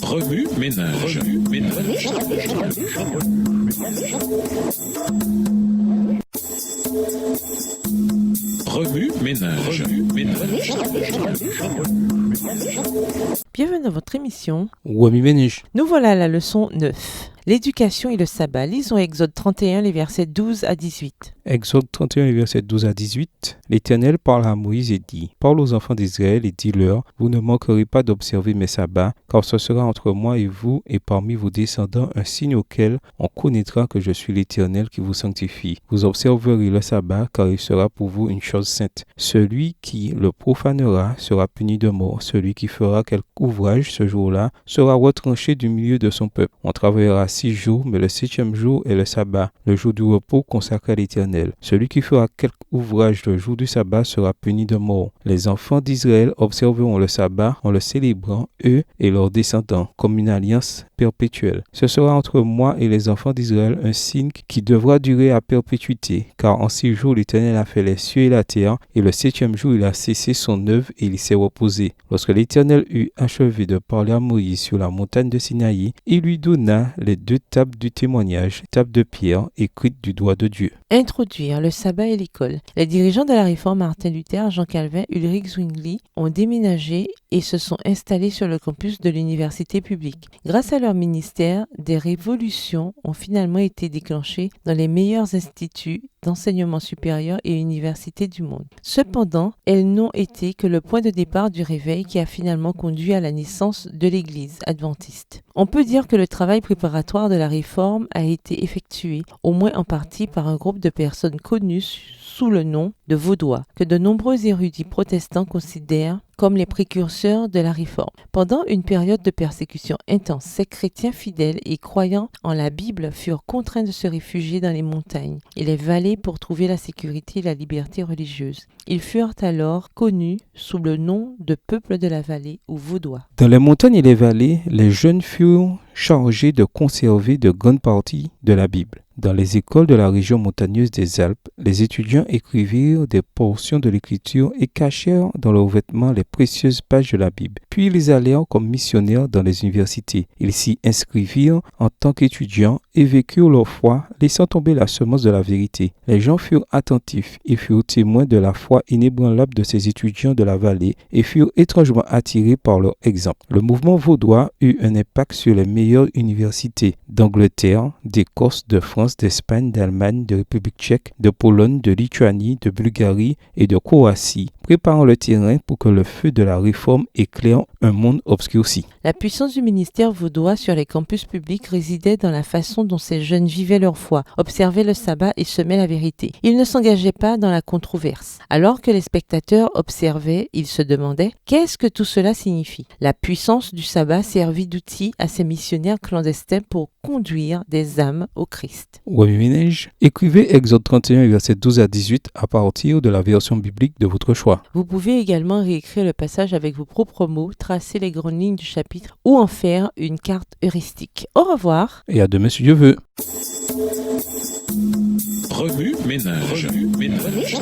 Remue ménage. Remue ménage. Bienvenue dans votre émission. Wami Ménage. Nous voilà à la leçon 9. L'éducation et le sabbat. Lisons Exode 31, les versets 12 à 18. Exode 31, versets 12 à 18. L'Éternel parle à Moïse et dit: Parle aux enfants d'Israël et dis-leur: Vous ne manquerez pas d'observer mes sabbats, car ce sera entre moi et vous et parmi vos descendants un signe auquel on connaîtra que je suis l'Éternel qui vous sanctifie. Vous observerez le sabbat, car il sera pour vous une chose sainte. Celui qui le profanera sera puni de mort. Celui qui fera quelque ouvrage ce jour-là sera retranché du milieu de son peuple. On travaillera 6 jours, mais le 7e jour est le sabbat, le jour du repos consacré à l'Éternel. Celui qui fera quelque ouvrage le jour du sabbat sera puni de mort. Les enfants d'Israël observeront le sabbat en le célébrant, eux et leurs descendants, comme une alliance perpétuelle. Ce sera entre moi et les enfants d'Israël un signe qui devra durer à perpétuité, car en 6 jours l'Éternel a fait les cieux et la terre, et le 7e jour il a cessé son œuvre et il s'est reposé. Lorsque l'Éternel eut achevé de parler à Moïse sur la montagne de Sinaï, il lui donna les 2 tables du témoignage, tables de pierre écrites du doigt de Dieu. Introduire le sabbat et l'école. Les dirigeants de la Réforme, Martin Luther, Jean Calvin, Ulrich Zwingli, ont déménagé et se sont installés sur le campus de l'université publique. Grâce à leur ministère, des révolutions ont finalement été déclenchées dans les meilleurs instituts d'enseignement supérieur et universités du monde. Cependant, elles n'ont été que le point de départ du réveil qui a finalement conduit à la naissance de l'Église adventiste. On peut dire que le travail préparatoire de la Réforme a été effectué, au moins en partie, par un groupe de personnes connues sous le nom de Vaudois, que de nombreux érudits protestants considèrent comme les précurseurs de la Réforme. Pendant une période de persécution intense, ces chrétiens fidèles et croyants en la Bible furent contraints de se réfugier dans les montagnes et les vallées pour trouver la sécurité et la liberté religieuse. Ils furent alors connus sous le nom de peuple de la vallée ou Vaudois. Dans les montagnes et les vallées, les jeunes furent chargés de conserver de grandes parties de la Bible. Dans les écoles de la région montagneuse des Alpes, les étudiants écrivirent des portions de l'Écriture et cachèrent dans leurs vêtements les précieuses pages de la Bible. Puis ils allèrent comme missionnaires dans les universités. Ils s'y inscrivirent en tant qu'étudiants et vécurent leur foi, laissant tomber la semence de la vérité. Les gens furent attentifs et furent témoins de la foi inébranlable de ces étudiants de la vallée et furent étrangement attirés par leur exemple. Le mouvement vaudois eut un impact sur les meilleures universités d'Angleterre, d'Écosse, de France, d'Espagne, d'Allemagne, de République tchèque, de Pologne, de Lituanie, de Bulgarie et de Croatie, préparant le terrain pour que le feu de la réforme éclaire un monde obscurci. La puissance du ministère vaudois sur les campus publics résidait dans la façon dont ces jeunes vivaient leur foi, observaient le sabbat et semaient la vérité. Ils ne s'engageaient pas dans la controverse. Alors que les spectateurs observaient, ils se demandaient « Qu'est-ce que tout cela signifie ?» La puissance du sabbat servit d'outil à ces missionnaires clandestins pour conduire des âmes au Christ. Wami Ménage, écrivez Exode 31, versets 12 à 18 à partir de la version biblique de votre choix. Vous pouvez également réécrire le passage avec vos propres mots, tracer les grandes lignes du chapitre ou en faire une carte heuristique. Au revoir. Et à demain si Dieu veut. Remue ménage. Remue ménage.